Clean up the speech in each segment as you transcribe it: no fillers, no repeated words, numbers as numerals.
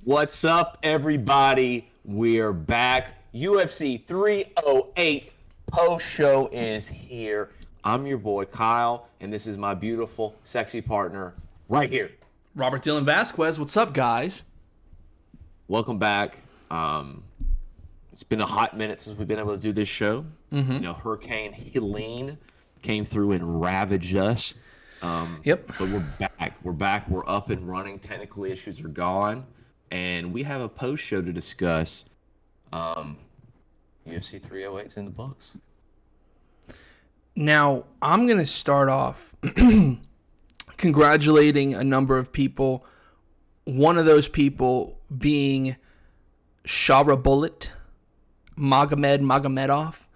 What's up, everybody? We're back. UFC 308 post-show is here. I'm your boy, Kyle, and this is my beautiful, sexy partner right here. Robert Dylan Vasquez. What's up, guys? Welcome back. It's been a hot minute since we've been able to do this show. Mm-hmm. You know, Hurricane Helene came through and ravaged us. Yep. But we're back. We're back. We're up and running. Technical issues are gone. And we have a post show to discuss. UFC 308's in the books. Now, I'm going to start off congratulating a number of people. One of those people being Jawbert Magomedov.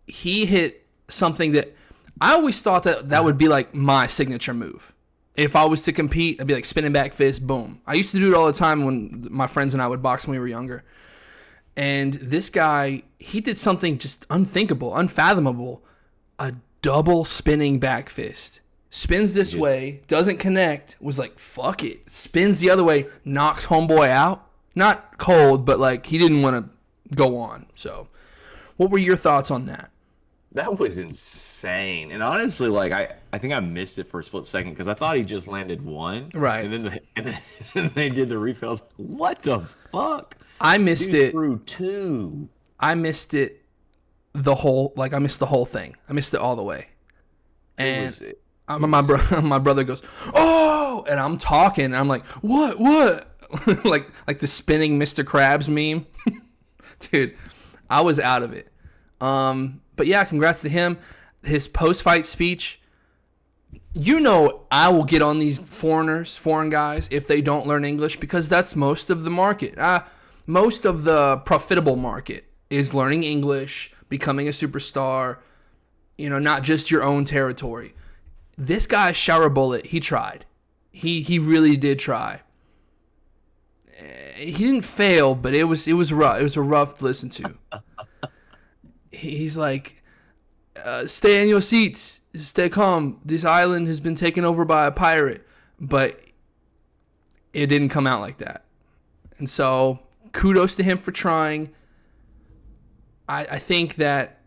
He hit something that I always thought that would be like my signature move. If I was to compete, I'd be like spinning back fist, boom. I used to do it all the time when my friends and I would box when we were younger. And this guy, he did something just unthinkable, unfathomable. A double spinning back fist. Spins this way, doesn't connect, was like, fuck it. Spins the other way, knocks homeboy out. Not cold, but like he didn't want to go on. So what were your thoughts on that? That was insane. And honestly, like I think I missed it for a split second because I thought he just landed one. Right. And then they did the refill. I was like, what the fuck? I missed it. Through two. I missed it I missed the whole thing. I missed it all the way. And my brother goes, oh! And I'm talking, and I'm like, what? like the spinning Mr. Krabs meme. Dude, I was out of it. But yeah, congrats to him. His post-fight speech, you know I will get on these foreign guys, if they don't learn English, because that's most of the market. Most of the profitable market is learning English, becoming a superstar, you know, not just your own territory. This guy, Jawbert, he tried. He really did try. He didn't fail, but it was rough. It was rough to listen to. He's like, stay in your seats, stay calm. This island has been taken over by a pirate. But it didn't come out like that. And so, kudos to him for trying. I think that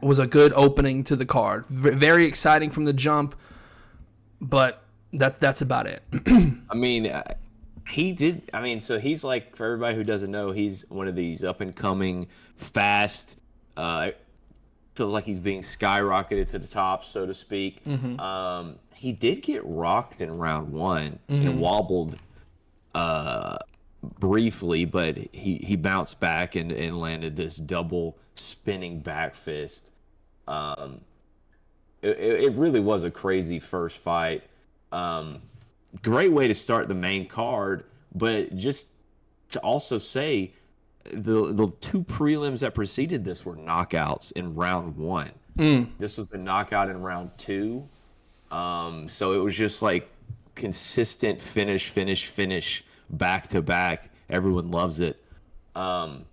was a good opening to the card. Very exciting from the jump, but that's about it. I mean, he did. I mean, so he's like, for everybody who doesn't know, he's one of these up and coming, fast. Feels like he's being skyrocketed to the top, so to speak. Mm-hmm. He did get rocked in round one and wobbled briefly, but he bounced back and landed this double spinning back fist. It really was a crazy first fight. Great way to start the main card, but just to also say, the two prelims that preceded this were knockouts in round one. This was a knockout in round two. So it was just like consistent finish, back to back. Everyone loves it. But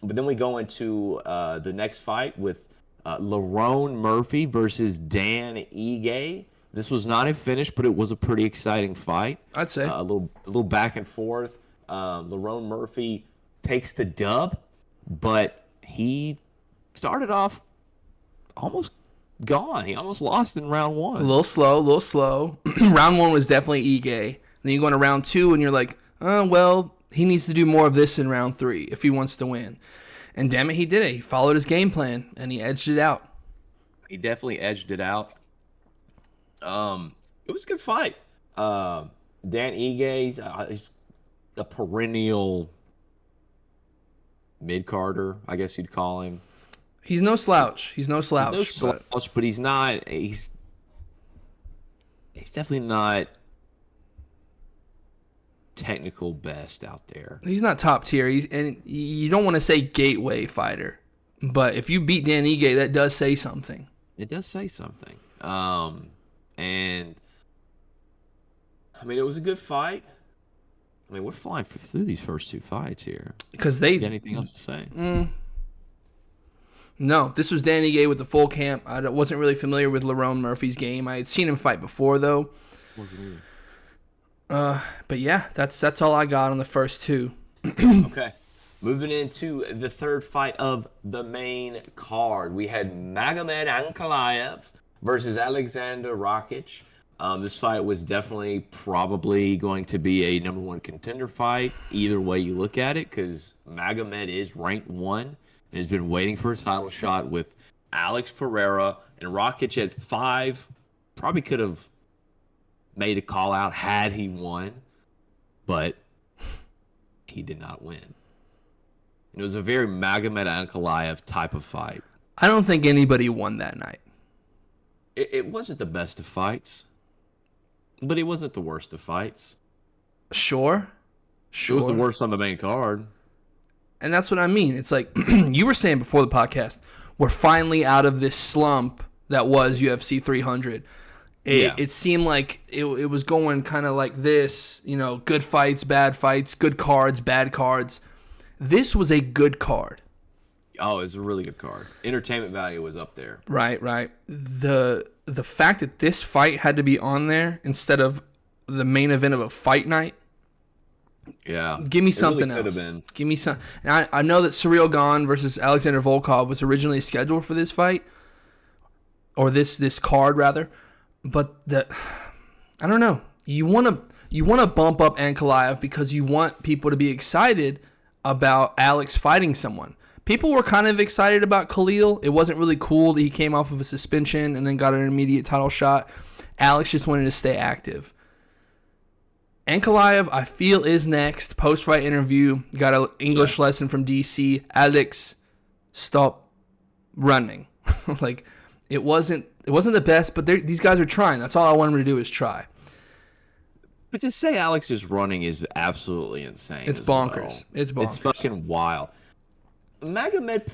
then we go into the next fight with Lerone Murphy versus Dan Ige. This was not a finish, but it was a pretty exciting fight. I'd say a little back and forth. Lerone Murphy takes the dub, but he started off almost gone. He almost lost in round one. A little slow. Round one was definitely Ige. Then you go into round two, and you're like, oh, well, he needs to do more of this in round three if he wants to win. And damn it, he did it. He followed his game plan, and he edged it out. He definitely edged it out. It was a good fight. Dan Ige, he's a perennial mid-carder, I guess you'd call him. He's no slouch. But he's not. He's definitely not technical best out there. He's not top tier. And you don't want to say gateway fighter, but if you beat Dan Ige, that does say something. It does say something. And I mean, it was a good fight. I mean, we're flying through these first two fights here. Because they... Anything else to say? No, this was Dan Ige with the full camp. I wasn't really familiar with Lerone Murphy's game. I had seen him fight before, though. Wasn't either. But yeah, that's all I got on the first two. Okay. Moving into the third fight of the main card, we had Magomed Ankalaev versus Alexander Rakic. This fight was definitely probably going to be a number one contender fight, either way you look at it, because Magomed is ranked one and has been waiting for a title shot with Alex Pereira, and Rakic at 5 probably could have made a call out had he won, but he did not win. It was a very Magomed Ankalaev type of fight. I don't think anybody won that night. It wasn't the best of fights, but it wasn't the worst of fights. Sure. It was the worst on the main card. And that's what I mean. It's like you were saying before the podcast, we're finally out of this slump that was UFC 300. It seemed like it was going kind of like this, good fights, good cards, bad cards. This was a good card. Oh, it was a really good card. Entertainment value was up there. Right. The fact that this fight had to be on there instead of the main event of a fight night. Yeah. Give me something really else. Been. Give me some. And I know that Cyril Gane versus Alexander Volkov was originally scheduled for this fight, or this card rather. But I don't know. You want to bump up Ankalaev because you want people to be excited about Alex fighting someone. People were kind of excited about Khalil. It wasn't really cool that he came off of a suspension and then got an immediate title shot. Alex just wanted to stay active. Ankalaev, I feel, is next. Post-fight interview. Got an English lesson from DC. Alex, stop running. Like, it wasn't the best, but these guys are trying. That's all I want them to do is try. But to say Alex is running is absolutely insane. It's bonkers. Well. It's bonkers. It's fucking wild. Magomed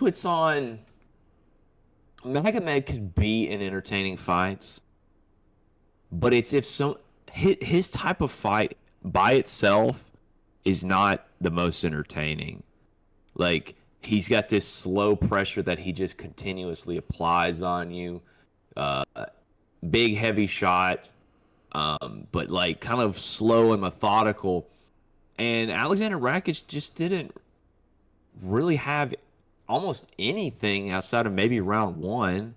could be in entertaining fights, but it's if his type of fight by itself is not the most entertaining. Like, he's got this slow pressure that he just continuously applies on you. Big, heavy shot, but like kind of slow and methodical. And Alexander Rakic just didn't really have almost anything outside of maybe round 1.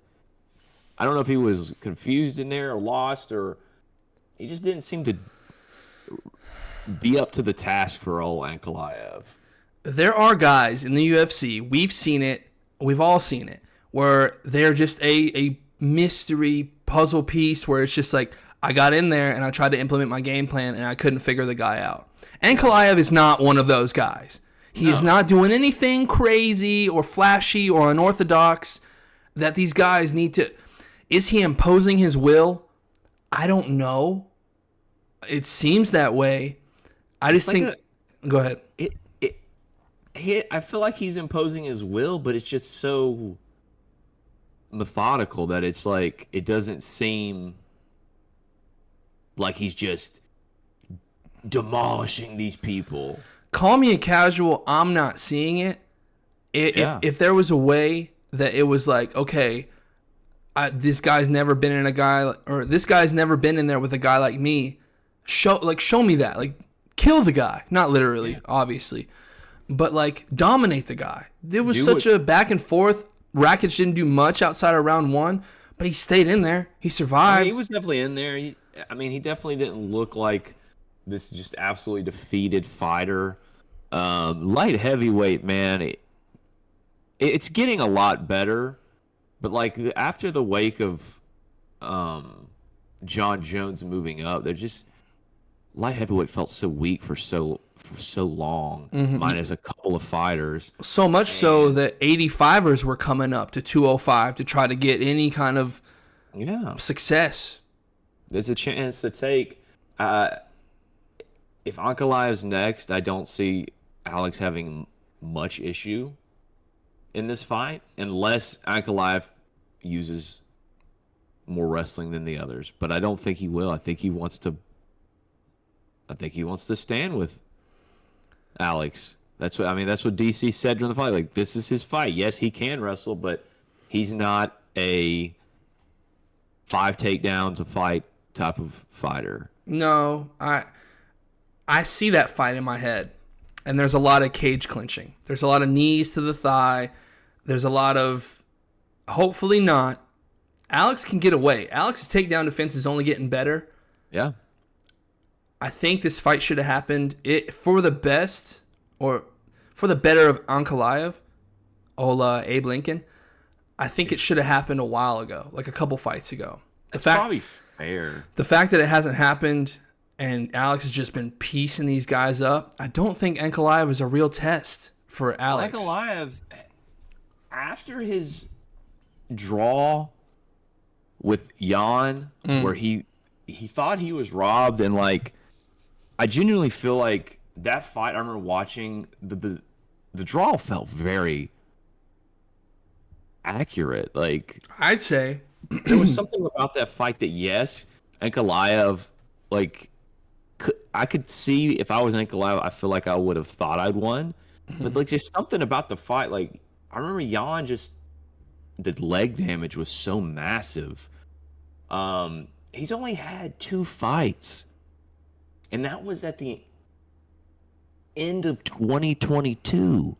I don't know if he was confused in there or lost, or he just didn't seem to be up to the task for old Ankalaev. There are guys in the UFC, we've seen it, we've all seen it, where they're just a mystery puzzle piece where it's just like, I got in there and I tried to implement my game plan and I couldn't figure the guy out. Ankalaev is not one of those guys. He is not doing anything crazy or flashy or unorthodox that these guys need to. Is he imposing his will? I don't know. It seems that way. I just think. Go ahead. I feel like he's imposing his will, but it's just so methodical that it's like it doesn't seem like he's just demolishing these people. Call me a casual. I'm not seeing it. If there was a way that it was like, okay, this guy's never been in this guy's never been in there with a guy like me. Show me that. Like, kill the guy. Not literally, obviously, but like dominate the guy. There was such a back and forth. Rakic didn't do much outside of round 1, but he stayed in there. He survived. He was definitely in there. He definitely didn't look like this just absolutely defeated fighter. Light heavyweight, man, it's getting a lot better, but like after the wake of John Jones moving up, they're just light heavyweight felt so weak for so long, minus a couple of fighters. So much so that 85ers were coming up to 205 to try to get any kind of success. There's a chance to take. If Ankalaev's next, I don't see Alex having much issue in this fight, unless Ankalaev uses more wrestling than the others. But I don't think he will. I think he wants to stand with Alex. That's what DC said during the fight. Like, this is his fight. Yes, he can wrestle, but he's not a 5 takedowns a fight type of fighter. No, I see that fight in my head, and there's a lot of cage clinching. There's a lot of knees to the thigh. There's a lot of, hopefully not. Alex can get away. Alex's takedown defense is only getting better. Yeah. I think this fight should have happened for the best, or for the better of Ankalaev, Abe Lincoln. I think it should have happened a while ago, like a couple fights ago. That's probably fair. The fact that it hasn't happened and Alex has just been piecing these guys up, I don't think Ankalaev is a real test for Alex. Ankalaev, after his draw with Jan, where he thought he was robbed, and like, I genuinely feel like that fight, I remember watching, the draw felt very accurate. Like, I'd say there was something about that fight that, yes, Ankalaev, like, I could see if I was Ankalaev, I feel like I would have thought I'd won. But like, just something about the fight. Like, I remember Jan, just the leg damage was so massive. He's only had 2 fights, and that was at the end of 2022.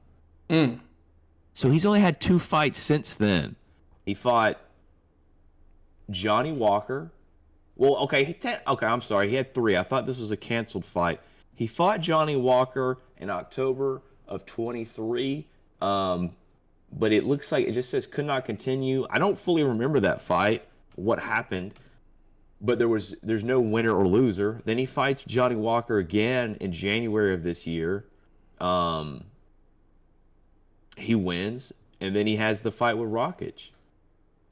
So he's only had 2 fights since then. He fought Johnny Walker. Well, okay, I'm sorry. He had 3. I thought this was a canceled fight. He fought Johnny Walker in October of 23, but it looks like it just says could not continue. I don't fully remember that fight, what happened, but there's no winner or loser. Then he fights Johnny Walker again in January of this year. He wins, and then he has the fight with Rakic.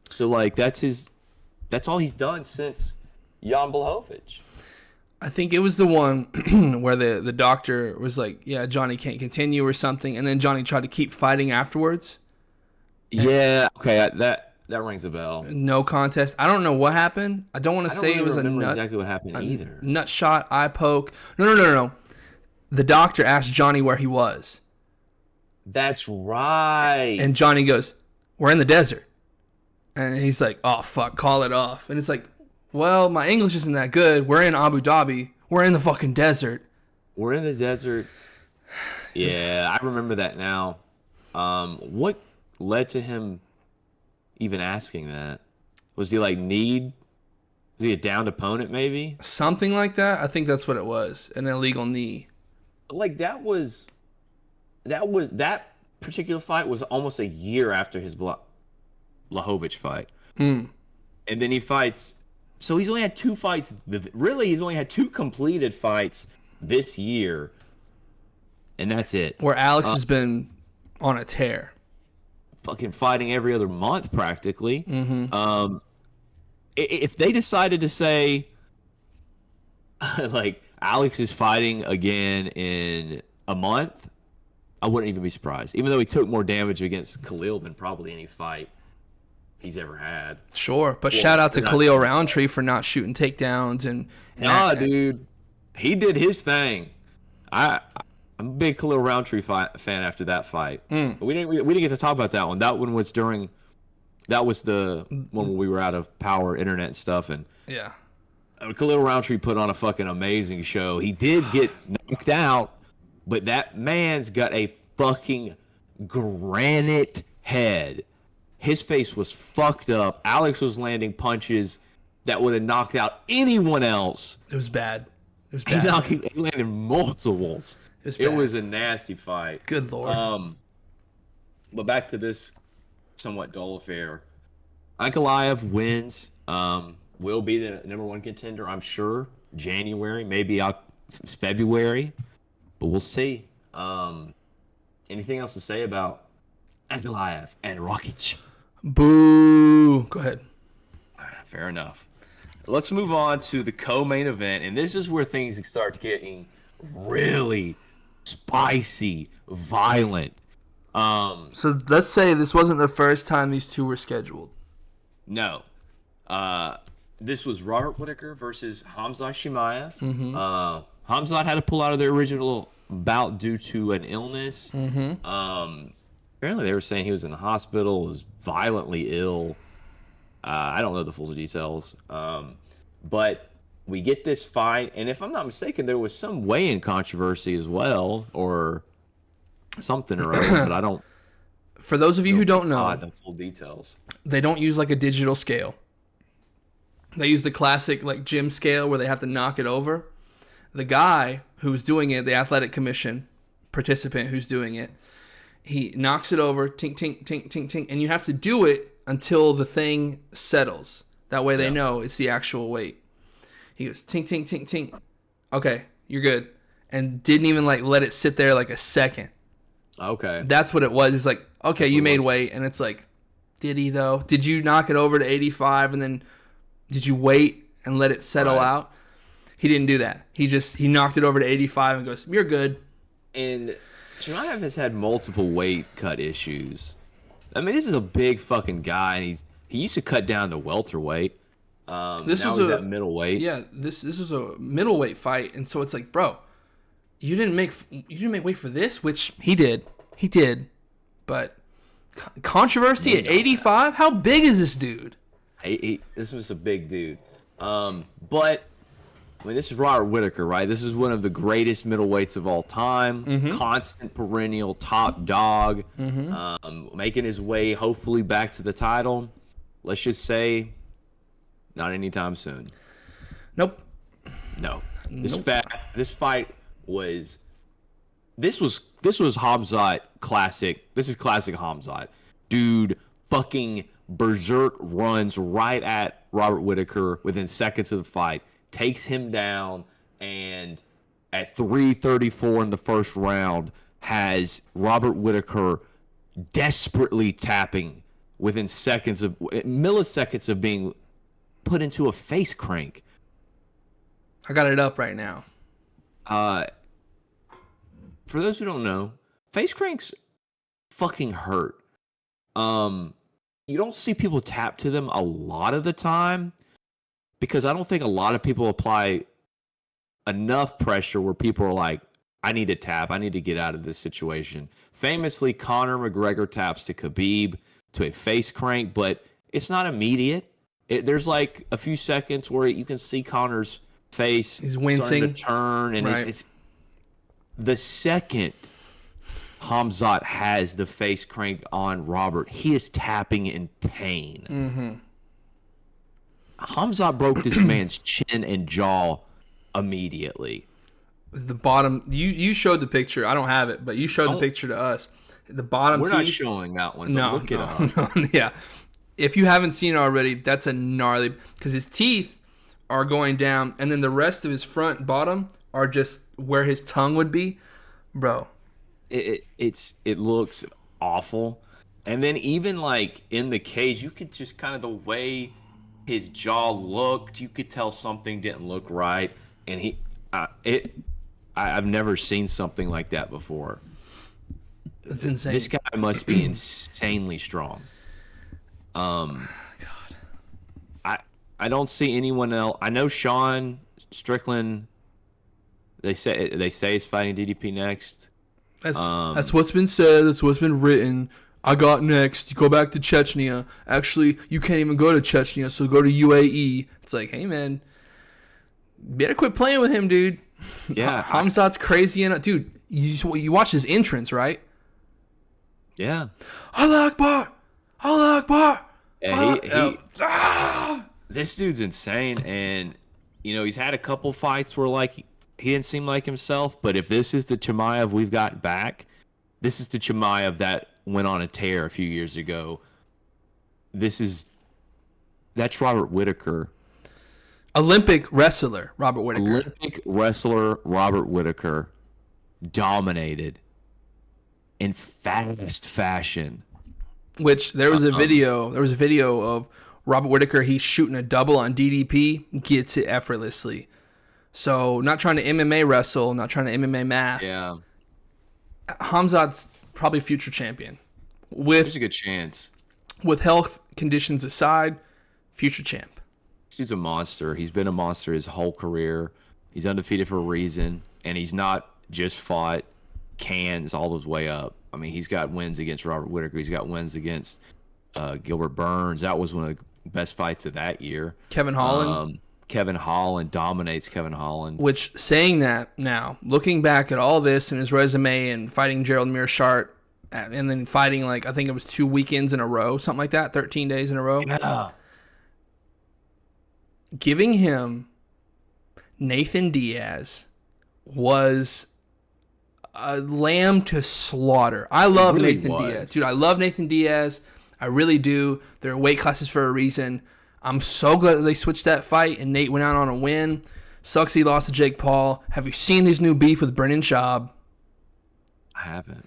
So like, that's all he's done since Jan Blachowicz. I think it was the one where the doctor was like, yeah, Johnny can't continue or something, and then Johnny tried to keep fighting afterwards. Yeah, okay, that rings a bell. No contest. I don't know what happened. I don't want to say really it was exactly what happened either. Nut shot, eye poke. No. The doctor asked Johnny where he was. That's right. And Johnny goes, we're in the desert. And he's like, oh, fuck, call it off. And it's like, well, my English isn't that good. We're in Abu Dhabi. We're in the fucking desert. We're in the desert. Yeah, I remember that now. What led to him even asking that? Was he like was he a downed opponent maybe? Something like that. I think that's what it was. An illegal knee. Like that particular fight was almost a year after his Blachowicz fight. And then he fights. So he's only had 2 fights. Really, he's only had 2 completed fights this year. And that's it. Where Alex has been on a tear. Fucking fighting every other month practically. If they decided to say, like, Alex is fighting again in a month, I wouldn't even be surprised. Even though he took more damage against Khalil than probably any fight he's ever had. Sure, but shout out to Khalil Roundtree for not shooting takedowns and dude, he did his thing. I'm a big Khalil Roundtree fan after that fight. But we didn't get to talk about that one. That one was that was the one where we were out of power, internet and stuff, and yeah, Khalil Roundtree put on a fucking amazing show. He did get knocked out, but that man's got a fucking granite head. His face was fucked up. Alex was landing punches that would have knocked out anyone else. It was bad. He landed multiples. It was a nasty fight. Good Lord. But back to this somewhat dull affair. Ankalaev wins. Will be the number 1 contender, I'm sure. January, maybe February. But we'll see. Anything else to say about Ankalaev and Rakic? Boo. Go ahead. Fair enough. Let's move on to the co-main event, and this is where things start getting really spicy, violent. So let's say this wasn't the first time these 2 were scheduled. No. This was Jawbert Whittaker versus Khamzat Chimaev. Khamzat had to pull out of their original bout due to an illness. Apparently they were saying he was in the hospital, was violently ill. I don't know the full details. But we get this fight, and if I'm not mistaken, there was some weigh-in controversy as well, or something or other, but I don't. For those of you who don't know, the full details. They don't use like a digital scale. They use the classic like gym scale where they have to knock it over. The guy who's doing it, the athletic commission participant who's doing it, he knocks it over, tink, tink, tink, tink, tink, and you have to do it until the thing settles. That way they know it's the actual weight. He goes, tink, tink, tink, tink. Okay, you're good. And didn't even like let it sit there like a second. Okay. That's what it was. It's like, okay, you made weight. And it's like, did he though? Did you knock it over to 85 and then did you wait and let it settle out? He didn't do that. He knocked it over to 85 and goes, you're good. And Chimaev has had multiple weight cut issues. I mean, this is a big fucking guy, and he used to cut down to welterweight. This now was he's at middleweight. Yeah, this was a middleweight fight, and so it's like, bro, you didn't make weight for this, which he did, but controversy at 85. How big is this dude? This was a big dude. But I mean, this is Robert Whittaker, right? This is one of the greatest middleweights of all time. Constant, perennial top dog. Making his way, hopefully, back to the title. Let's just say, not anytime soon. Nope. No. This fight was. This was Hamzat classic. This is classic Hamzat. Dude, fucking berserk runs right at Robert Whittaker within seconds of the fight. Takes him down, and at 3:34 in the first round, has Robert Whittaker desperately tapping within milliseconds of being put into a face crank. I got it up right now. For those who don't know, face cranks fucking hurt. You don't see people tap to them a lot of the time, because I don't think a lot of people apply enough pressure where people are like, I need to tap. I need to get out of this situation. Famously, Conor McGregor taps to Khabib to a face crank, but it's not immediate. There's like a few seconds where you can see Conor's face. He's wincing. Starting to turn, and it's the second Hamzat has the face crank on Robert, he is tapping in pain. Hamzat broke this man's chin and jaw immediately. The bottom, you showed the picture. I don't have it, but you showed the picture to us. The bottom We're teeth. not showing that one. No, look it up. No, yeah. If you haven't seen it already, that's a gnarly, because his teeth are going down, and then the rest of his front and bottom are just where his tongue would be, bro. It looks awful, and then even like in the cage, you could just kind of the way his jaw looked, you could tell something didn't look right, and I've never seen something like that before. It's insane. This guy must be insanely strong. God. I don't see anyone else. I know Sean Strickland. They say he's fighting DDP next. That's what's been said. That's what's been written. I got next. You go back to Chechnya. Actually, you can't even go to Chechnya, so go to UAE. It's like, hey man, better quit playing with him, dude. Yeah, Hamzat's crazy enough, dude. You watch his entrance, right? Yeah. Allah Akbar. Allah Akbar. Yeah, this dude's insane, and he's had a couple fights where like he didn't seem like himself. But if this is the Chimaev we've got back, this is the Chimaev that went on a tear a few years ago. That's Robert Whittaker. Olympic wrestler Robert Whittaker. Olympic wrestler Robert Whittaker dominated in fast fashion. Which there was a video. There was a video of Robert Whittaker. He's shooting a double on DDP, gets it effortlessly. So not trying to MMA wrestle, not trying to MMA math. Yeah. Hamzat's probably future champion. There's a good chance. With health conditions aside, future champ. He's a monster. He's been a monster his whole career. He's undefeated for a reason, and he's not just fought cans all the way up. I mean, he's got wins against Robert Whittaker. He's got wins against Gilbert Burns. That was one of the best fights of that year. Kevin Holland. Kevin Holland, dominates Kevin Holland. Which, saying that now, looking back at all this and his resume and fighting Gerald Meerschaert, and then fighting, like, I think it was 2 weekends in a row, something like that, 13 days in a row. Yeah. Giving him Nathan Diaz was a lamb to slaughter. I love really Nathan was. Diaz. Dude, I love Nathan Diaz. I really do. There are weight classes for a reason. I'm so glad that they switched that fight and Nate went out on a win. Sucks he lost to Jake Paul. Have you seen his new beef with Brendan Schaub? I haven't.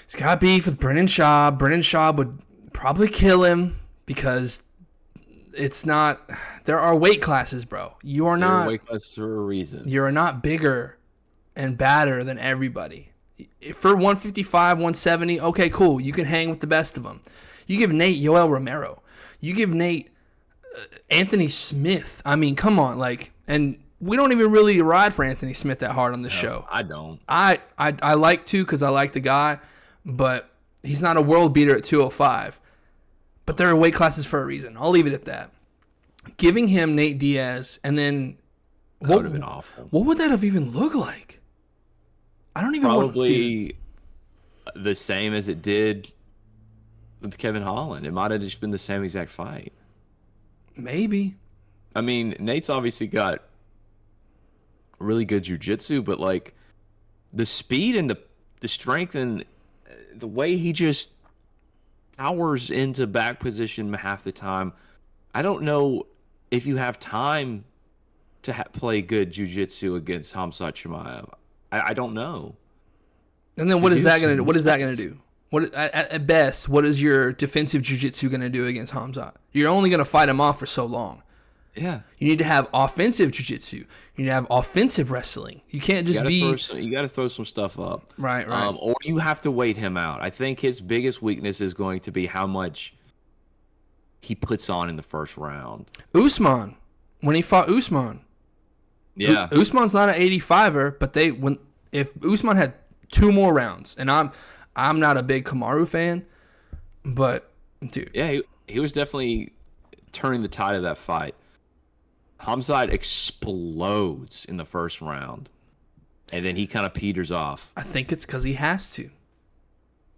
He's got beef with Brendan Schaub. Brendan Schaub would probably kill him because it's not. There are weight classes, bro. You are not. Weight classes for a reason. You're not bigger and badder than everybody. For 155, 170, okay, cool. You can hang with the best of them. You give Nate Yoel Romero. You give Nate Anthony Smith. I mean, come on, like, and we don't even really ride for Anthony Smith that hard on this show. I don't. I like to because I like the guy, but he's not a world beater at 205. But there are weight classes for a reason. I'll leave it at that. Giving him Nate Diaz, and then That would have been awful. What would that have even looked like? I don't even Probably the same as it did with Kevin Holland. It might have just been the same exact fight. Maybe. I mean, Nate's obviously got really good jiu-jitsu, but like the speed and the strength and the way he just powers into back position half the time. I don't know if you have time to play good jiu-jitsu against Khamzat Chimaev. I don't know. And then what is that going to do? What is that going to do? What at best, what is your defensive jiu-jitsu going to do against Khamzat? You're only going to fight him off for so long. Yeah. You need to have offensive jiu-jitsu. You need to have offensive wrestling. You can't just you got to throw some stuff up. Right. Or you have to wait him out. I think his biggest weakness is going to be how much he puts on in the first round. Usman, when he fought Usman. Yeah. Usman's not an 85er, but if Usman had 2 more rounds, and I'm not a big Kamaru fan, but dude. Yeah, he was definitely turning the tide of that fight. Khamzat explodes in the first round, and then he kind of peters off. I think it's because he has to.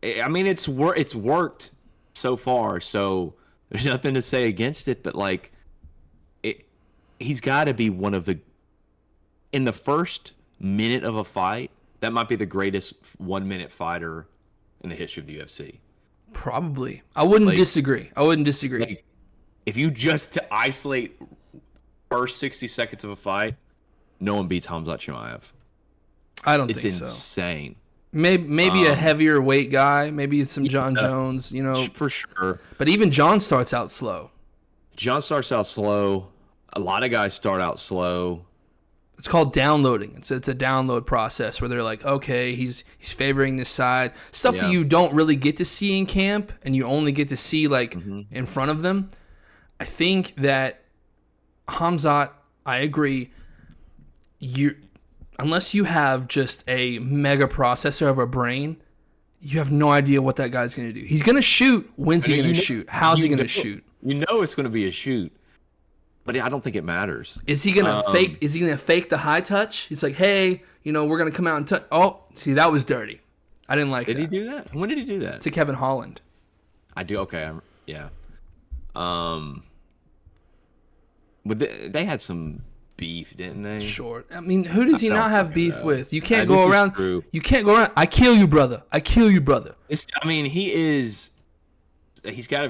I mean, it's worked so far, so there's nothing to say against it. But like, he's got to be one of the. In the first minute of a fight, that might be the greatest 1-minute fighter in the history of the UFC. Probably, I wouldn't disagree. Like, if you just to isolate first 60 seconds of a fight, no one beats Khamzat Chimaev. I don't think so. It's insane. Maybe a heavier weight guy. Maybe some John Jones. For sure. But even John starts out slow. A lot of guys start out slow. It's called downloading. It's a download process where they're like, okay, he's favoring this side. Stuff that you don't really get to see in camp, and you only get to see like in front of them. I think that Khamzat, I agree. Unless you have just a mega processor of a brain, you have no idea what that guy's going to do. He's going to shoot. When's he going to shoot? How's he going to shoot? You know it's going to be a shoot. But I don't think it matters. Is he gonna fake? Is he gonna fake the high touch? He's like, hey, we're gonna come out and touch. Oh, see, that was dirty. I didn't like that. Did he do that? When did he do that? To Kevin Holland. I do. Okay. Yeah. But they had some beef, didn't they? Sure. I mean, who does he not have beef with? You can't this go is around. true. You can't go around. I kill you, brother. I kill you, brother. He's got to be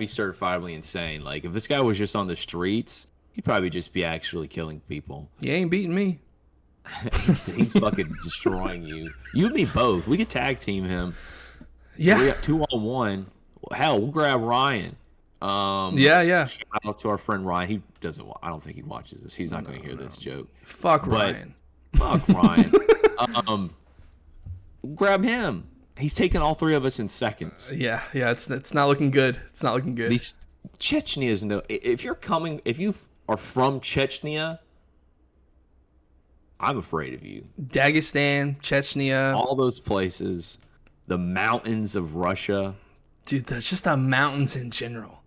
certifiably insane. Like, if this guy was just on the streets, he'd probably just be actually killing people. You ain't beating me. He's fucking destroying you. You and me both. We could tag team him. Yeah. We got 2-on-1. Hell, we'll grab Ryan. Yeah. Shout out to our friend Ryan. He doesn't. I don't think he watches this. He's not going to hear this joke. Fuck Ryan. Fuck Ryan. Grab him. He's taking all 3 of us in seconds. Yeah. It's not looking good. It's not looking good. These Chechnyas know. If you are from Chechnya, I'm afraid of you. Dagestan, Chechnya. All those places. The mountains of Russia. Dude, that's just the mountains in general.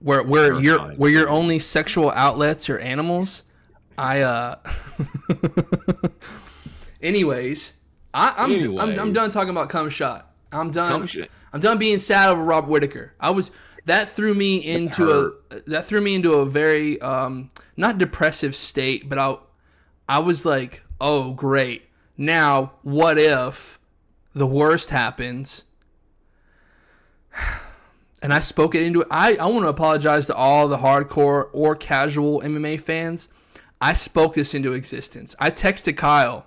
where Terrifying. your only sexual outlets are animals. Anyways, I'm done talking about cum shot. I'm done. I'm done being sad over Rob Whittaker. That threw me into a very not depressive state, but I was like, oh great. Now what if the worst happens? And I spoke it into it. I want to apologize to all the hardcore or casual MMA fans. I spoke this into existence. I texted Kyle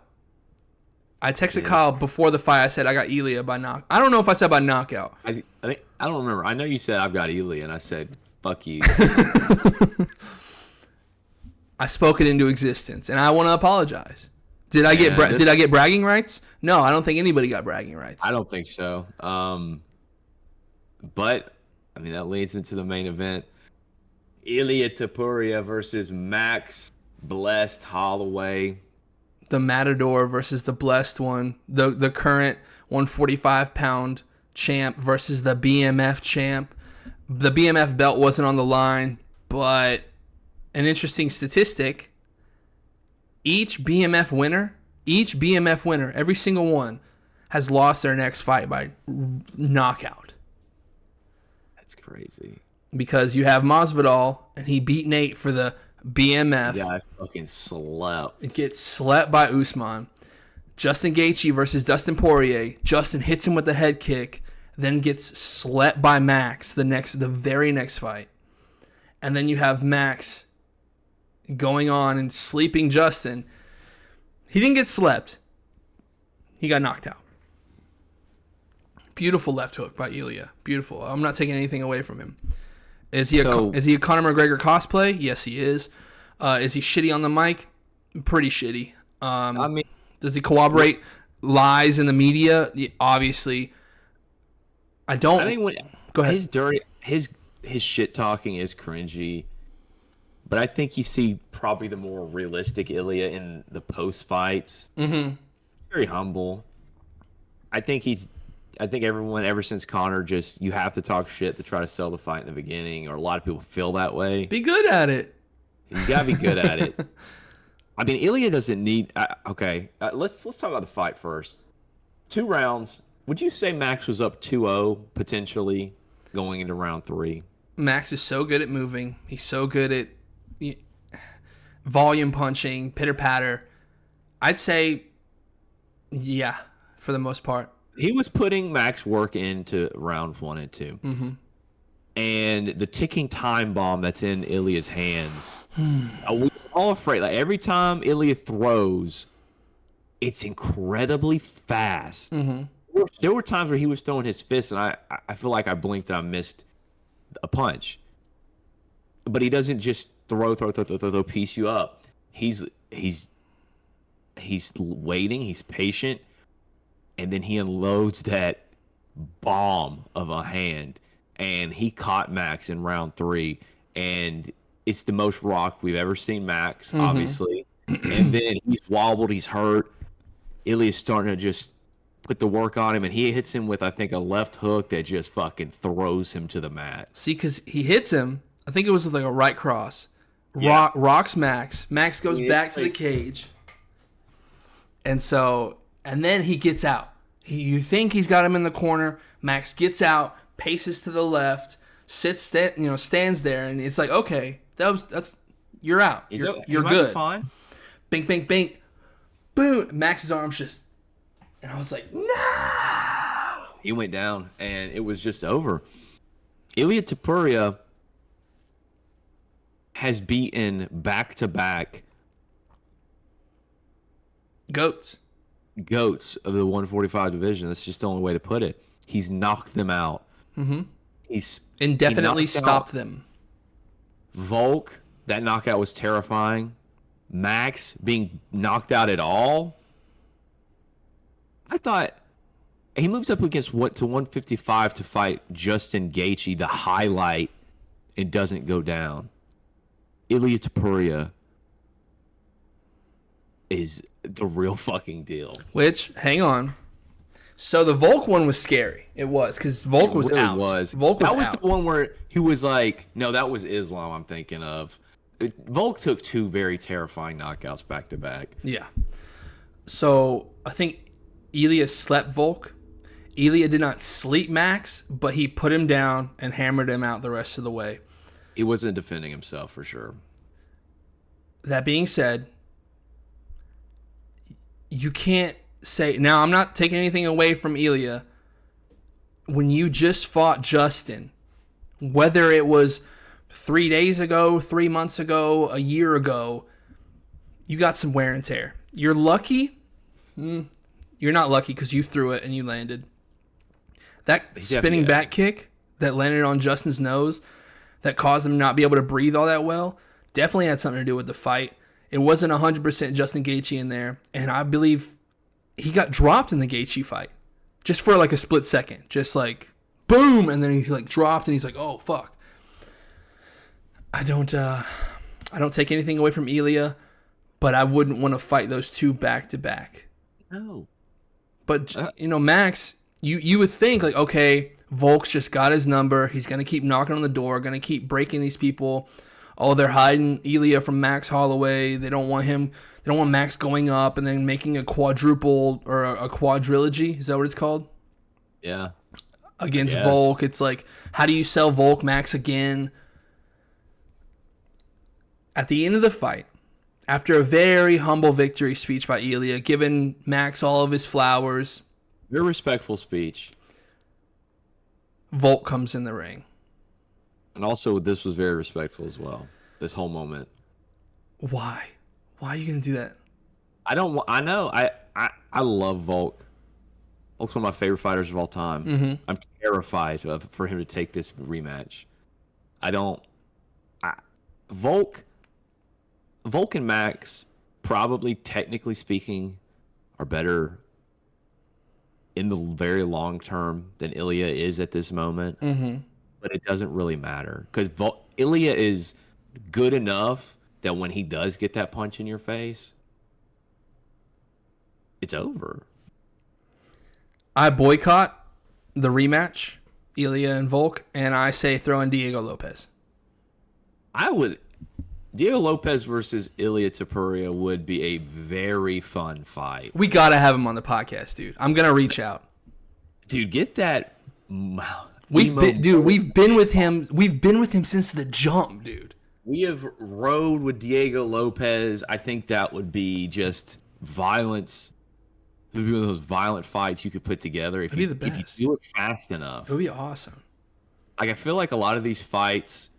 before the fight. I said I got Elia by knock. I don't know if I said by knockout. I don't remember. I know you said I've got Elia, and I said fuck you. I spoke it into existence, and I want to apologize. Did I get bragging rights? No, I don't think anybody got bragging rights. I don't think so. But I mean that leads into the main event: Ilia Topuria versus Max Blessed Holloway. The Matador versus the Blessed one. The current 145-pound champ versus the BMF champ. The BMF belt wasn't on the line, but an interesting statistic. Each BMF winner, every single one, has lost their next fight by knockout. That's crazy. Because you have Masvidal, and he beat Nate for the BMF. Yeah, I fucking slept. It gets slept by Usman. Justin Gaethje versus Dustin Poirier. Justin hits him with the head kick, then gets slept by Max the very next fight. And then you have Max going on and sleeping Justin. He didn't get slept. He got knocked out. Beautiful left hook by Elia. Beautiful. I'm not taking anything away from him. Is he a Conor McGregor cosplay? Yes, he is. Is he shitty on the mic? Pretty shitty. I mean, does he corroborate lies in the media? Obviously. Go ahead. His shit talking is cringy, but I think you see probably the more realistic Ilia in the post fights. Mm-hmm. Very humble. I think everyone ever since Conor you have to talk shit to try to sell the fight in the beginning, or a lot of people feel that way. Be good at it. You gotta be good at it. I mean, Ilia doesn't need. Let's talk about the fight first. 2 rounds. Would you say Max was up 2-0 potentially going into round 3? Max is so good at moving. He's so good at volume punching, pitter patter. I'd say, yeah, for the most part. He was putting max work into rounds 1 and 2. Mm-hmm. And the ticking time bomb that's in Ilia's hands. We're all afraid. Like every time Ilia throws, it's incredibly fast. Mm-hmm. There were times where he was throwing his fists, and I feel like I blinked and I missed a punch. But he doesn't just throw, piece you up. He's waiting. He's patient. And then he unloads that bomb of a hand, and he caught Max in round 3, and it's the most rocked we've ever seen Max, obviously. And then he's wobbled, he's hurt. Ilia's starting to just put the work on him, and he hits him with, I think, a left hook that just fucking throws him to the mat. See, because he hits him, I think it was like a right cross. Yeah. Rocks Max. Max goes back to the cage. And then he gets out. You think he's got him in the corner. Max gets out, paces to the left, stands there, and it's like, okay, you're out. You're good. Fine. Bink, bink, bink, boom. Max's arms just, and I was like, no. He went down, and it was just over. Ilia Topuria has beaten back-to-back goats of the 145 division. That's just the only way to put it. He's knocked them out. Mm-hmm. He's indefinitely stopped them. Volk, that knockout was terrifying. Max being knocked out at all. I thought he moves up against 155 to fight Justin Gaethje, the highlight, and doesn't go down. Ilia Topuria is the real fucking deal. Which, hang on. So the Volk one was scary. It was because Volk was really out. Was. Volk was that was out. the one where he was like, no, that was Islam I'm thinking of. Volk took 2 very terrifying knockouts back to back. Yeah. So I think Ilya slept Volk. Ilya did not sleep Max, but he put him down and hammered him out the rest of the way. He wasn't defending himself for sure. That being said, you can't say... Now, I'm not taking anything away from Ilya. When you just fought Justin, whether it was 3 days ago, 3 months ago, a year ago, you got some wear and tear. You're lucky. You're not lucky because you threw it and you landed. That spinning back kick that landed on Justin's nose that caused him not be able to breathe all that well definitely had something to do with the fight. It wasn't 100% Justin Gaethje in there, and I believe he got dropped in the Gaethje fight just for like a split second, just like boom, and then he's like dropped, and he's like, oh fuck. I don't take anything away from Ilya, but I wouldn't want to fight those two back to back. No. But Max, you would think like, okay, Volk's just got his number. He's gonna keep knocking on the door, gonna keep breaking these people. Oh, they're hiding Ilya from Max Holloway. They don't want him. They don't want Max going up and then making a quadruple or a quadrilogy. Is that what it's called? Yeah. Against Volk. It's like, how do you sell Volk Max again? At the end of the fight, after a very humble victory speech by Ilya, giving Max all of his flowers. Very respectful speech. Volk comes in the ring. And also, this was very respectful as well. This whole moment. Why? Why are you gonna do that? I know. I love Volk. Volk's one of my favorite fighters of all time. Mm-hmm. I'm terrified for him to take this rematch. Volk and Max, probably technically speaking, are better in the very long term than Ilya is at this moment. Mm-hmm. But it doesn't really matter because Ilya is good enough that when he does get that punch in your face, it's over. I boycott the rematch, Ilya and Volk, and I say throw in Diego Lopez. Diego Lopez versus Ilya Topuria would be a very fun fight. We gotta have him on the podcast, dude. I'm gonna reach out. Dude, get that. We've been with him. We've been with him since the jump, dude. We have rode with Diego Lopez. I think that would be just violence. It would be one of those violent fights you could put together if you do it fast enough. It would be awesome. Like, I feel like a lot of these fights,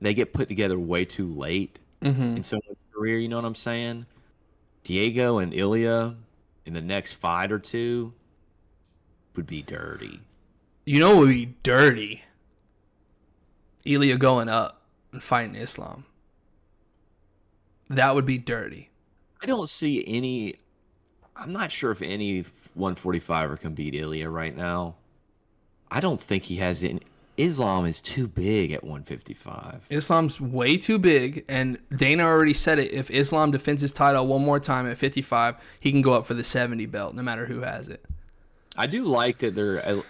they get put together way too late in someone's career. You know what I'm saying? Diego and Ilya in the next fight or two would be dirty. You know what would be dirty? Ilya going up and fighting Islam. That would be dirty. I don't see any... I'm not sure if any 145er can beat Ilya right now. I don't think he has any... Islam is too big at 155. Islam's way too big, and Dana already said it. If Islam defends his title one more time at 55, he can go up for the 70 belt, no matter who has it. I do like that they're...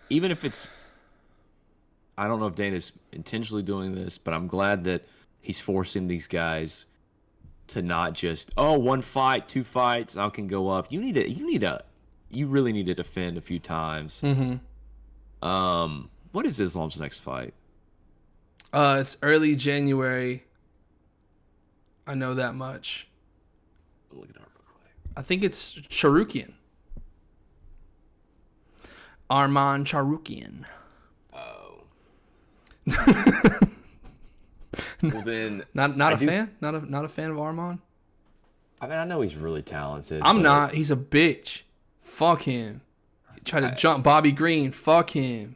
Even if it's... I don't know if Dana's intentionally doing this, but I'm glad that he's forcing these guys to not just, one fight, 2 fights, I can go up. You really need to defend a few times. Mm-hmm. What is Islam's next fight? It's early January. I know that much. Look it up real quick. I think it's Charukian. Arman Charukian. Oh. Well then, not a fan of Arman. I mean, I know he's really talented. I'm not. He's a bitch. Fuck him. He tried to jump Bobby Green. Fuck him.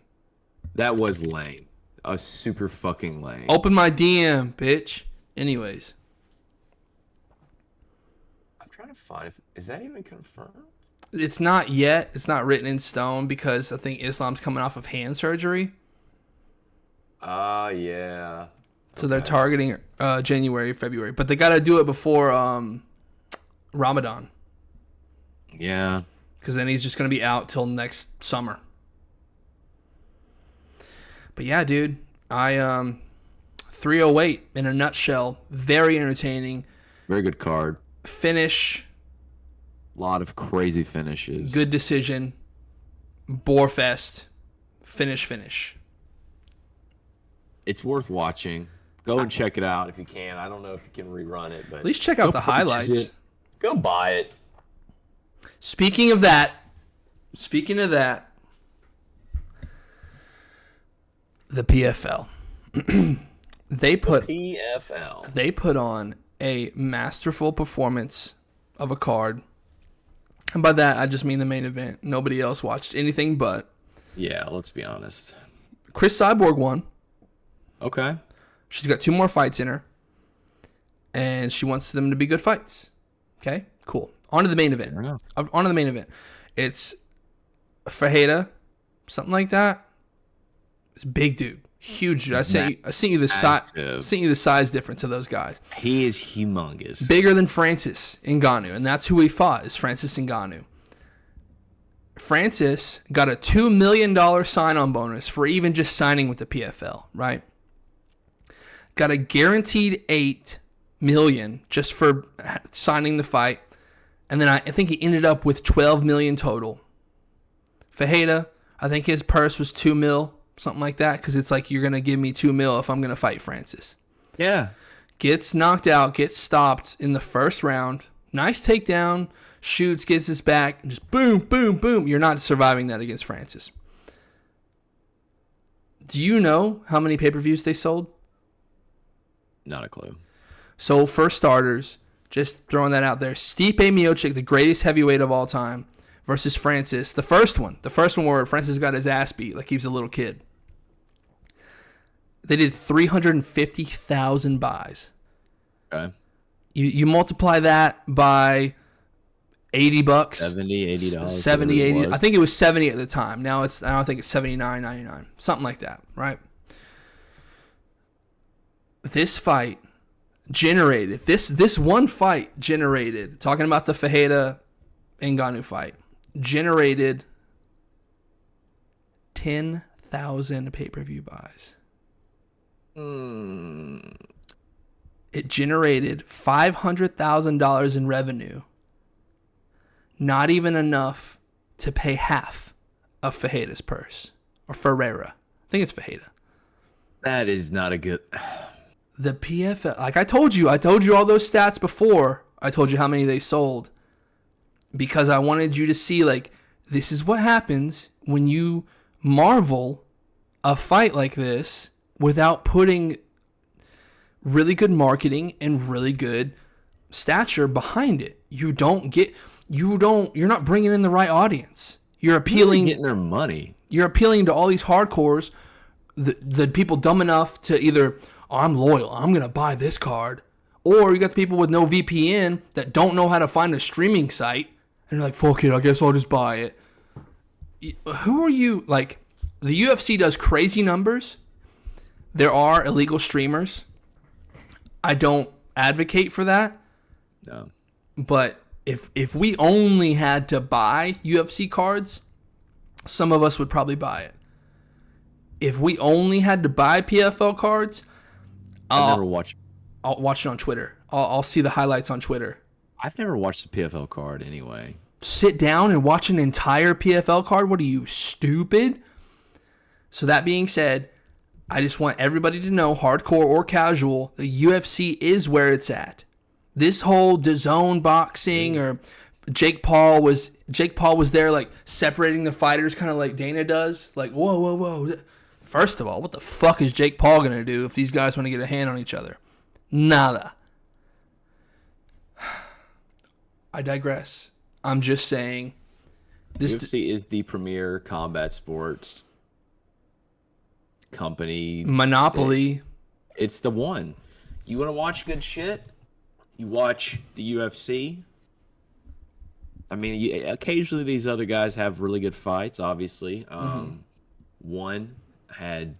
That was lame. Super fucking lame. Open my DM, bitch. Anyways. I'm trying to find is that even confirmed? It's not yet. It's not written in stone because I think Islam's coming off of hand surgery. Yeah. So they're targeting January, February. But they got to do it before Ramadan. Yeah. because then he's just going to be out till next summer. But yeah, dude, 308 in a nutshell. Very entertaining. Very good card. Finish. A lot of crazy finishes. Good decision. Borefest. Finish. It's worth watching. Go and check it out if you can. I don't know if you can rerun it, but at least check out the highlights. Go buy it. Speaking of that, the PFL. They put on a masterful performance of a card. And by that, I just mean the main event. Nobody else watched anything but. Yeah, let's be honest. Chris Cyborg won. Okay. She's got 2 more fights in her. And she wants them to be good fights. Okay, cool. On to the main event. It's Fajeda, something like that. It's a big dude. Huge dude. I sent you the size difference of those guys. He is humongous. Bigger than Francis Ngannou, and that's who he fought, is Francis Ngannou. Francis got a $2 million sign-on bonus for even just signing with the PFL, right? Got a guaranteed $8 million just for signing the fight, and then I think he ended up with $12 million total. Fajeda, I think his purse was $2 million. Something like that, because it's like, you're going to give me $2 million if I'm going to fight Francis. Yeah. Gets knocked out, gets stopped in the first round. Nice takedown, shoots, gets his back, and just boom, boom, boom. You're not surviving that against Francis. Do you know how many pay-per-views they sold? Not a clue. So, for starters, just throwing that out there, Stipe Miocic, the greatest heavyweight of all time, versus Francis, the first one where Francis got his ass beat like he was a little kid. They did 350,000 buys. Okay. You multiply that by $80, $70, $80, 70, 80. I think it was 70 at the time. Now I think it's $79.99, something like that, right? This fight generated this one fight generated, talking about the Fajeda Ngannou fight, generated 10,000 pay-per-view buys. It generated $500,000 in revenue. Not even enough to pay half of Fajeda's purse. Or Ferreira. I think it's Fajeda. That is not a good... The PFL... Like I told you all those stats before. I told you how many they sold. Because I wanted you to see, like, this is what happens when you marvel a fight like this without putting really good marketing and really good stature behind it. You're not bringing in the right audience. You're appealing... getting their money. You're appealing to all these hardcores, the people dumb enough to either, oh, I'm loyal, I'm going to buy this card. Or you got the people with no VPN that don't know how to find a streaming site. And you're like, fuck it, I guess I'll just buy it. Who are you? Like, the UFC does crazy numbers. There are illegal streamers. I don't advocate for that. No. But if we only had to buy UFC cards, some of us would probably buy it. If we only had to buy PFL cards, I'll watch it on Twitter. I'll see the highlights on Twitter. I've never watched the PFL card anyway. Sit down and watch an entire PFL card? What are you, stupid? So that being said, I just want everybody to know, hardcore or casual, the UFC is where it's at. This whole DAZN boxing or Jake Paul was there, like, separating the fighters, kind of like Dana does. Like, whoa. First of all, what the fuck is Jake Paul going to do if these guys want to get a hand on each other? Nada. I digress. I'm just saying. UFC is the premier combat sports company. Monopoly. It's the one. You want to watch good shit? You watch the UFC. I mean, occasionally these other guys have really good fights, obviously. One had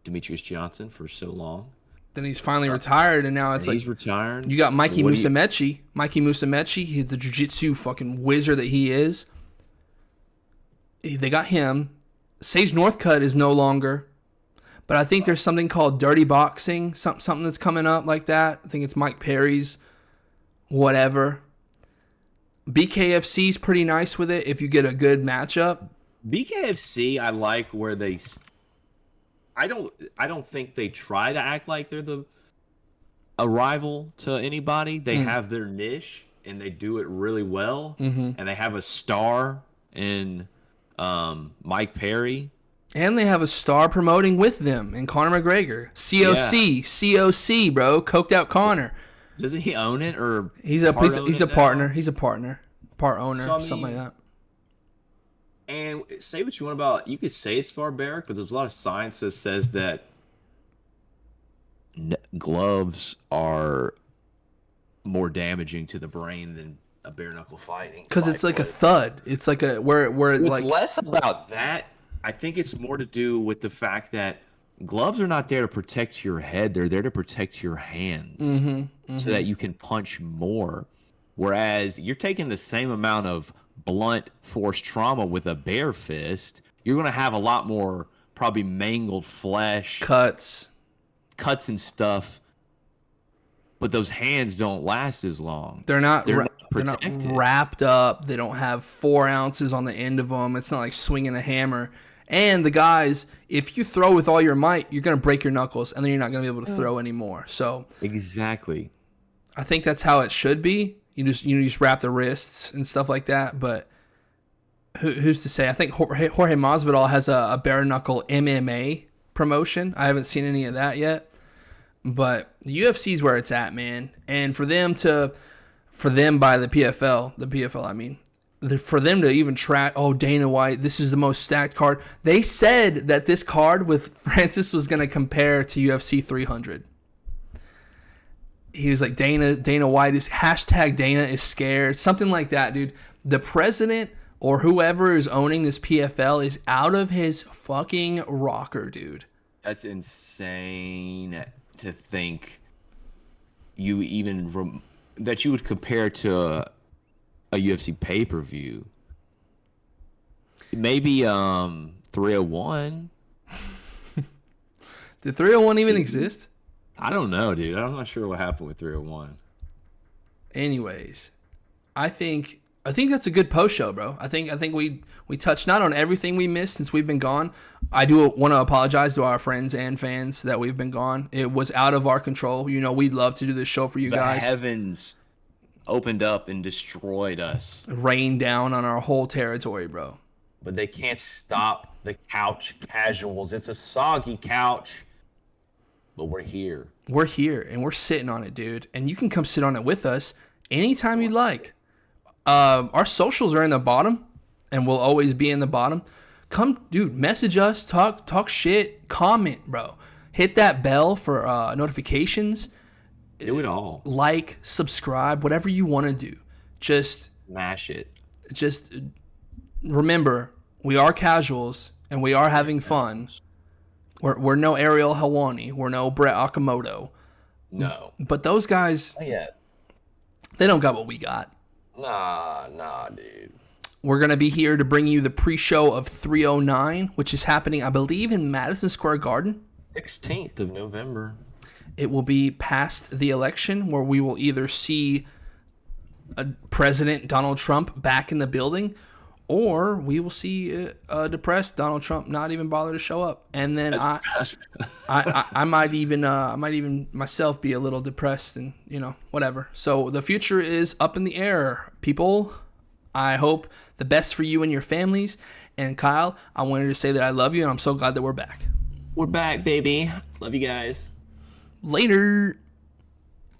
Demetrius Johnson for so long. Then he's finally retired, and now it's like... He's retired. You got Mikey Musumeci. Mikey Musumeci, he's the jiu-jitsu fucking wizard that he is. They got him. Sage Northcutt is no longer. But I think there's something called Dirty Boxing, something that's coming up like that. I think it's Mike Perry's whatever. BKFC's pretty nice with it if you get a good matchup. BKFC, I like where they. I don't think they try to act like they're a rival to anybody. They have their niche and they do it really well. And they have a star in Mike Perry. And they have a star promoting with them in Conor McGregor. COC, bro. Coked out Conor. Doesn't he own it or he's a partner. He's a partner. Part owner, so, something like that. And say what you want about, you could say it's barbaric, but there's a lot of science that says that gloves are more damaging to the brain than a bare knuckle fighting. Because it's like a thud. It's like a where it's like less about that. I think it's more to do with the fact that gloves are not there to protect your head. They're there to protect your hands so that you can punch more. Whereas you're taking the same amount of blunt force trauma with a bare fist, you're going to have a lot more probably mangled flesh. Cuts and stuff. But those hands don't last as long. They're not wrapped up. They don't have 4 ounces on the end of them. It's not like swinging a hammer. And the guys, if you throw with all your might, you're going to break your knuckles, and then you're not going to be able to throw anymore. So exactly, I think that's how it should be. You just wrap the wrists and stuff like that. But who's to say? I think Jorge Masvidal has a bare knuckle MMA promotion. I haven't seen any of that yet. But the UFC is where it's at, man. And for them by the PFL, I mean. For them to even track, Dana White, this is the most stacked card. They said that this card with Francis was going to compare to UFC 300. He was like, Dana White is #Dana is scared. Something like that, dude. The president or whoever is owning this PFL is out of his fucking rocker, dude. That's insane to think you even that you would compare to a UFC pay-per-view. Maybe 301. Did 301 even exist? I don't know, dude. I'm not sure what happened with 301. Anyways, I think that's a good post show, bro. I think we touched not on everything we missed since we've been gone. I do want to apologize to our friends and fans that we've been gone. It was out of our control. You know, we'd love to do this show for you guys. The heavens opened up and destroyed us. Rained down on our whole territory, bro. But they can't stop the couch casuals. It's a soggy couch. But we're here. We're here, and we're sitting on it, dude. And you can come sit on it with us anytime you'd like. Our socials are in the bottom, and will always be in the bottom. Come, dude, message us, talk shit, comment, bro. Hit that bell for notifications. Do it all. Like, subscribe, whatever you want to do. Just smash it. Just remember, we are casuals and we are having fun. We're no Ariel Helwani. We're no Brett Okamoto. No. But those guys, they don't got what we got. Nah, dude. We're going to be here to bring you the pre-show of 309, which is happening, I believe, in Madison Square Garden. 16th of November. It will be past the election, where we will either see President Donald Trump back in the building, or we will see a depressed Donald Trump not even bother to show up. And then I might even myself be a little depressed and, whatever. So the future is up in the air, people. I hope the best for you and your families. And Kyle, I wanted to say that I love you, and I'm so glad that we're back. We're back, baby. Love you guys. Later.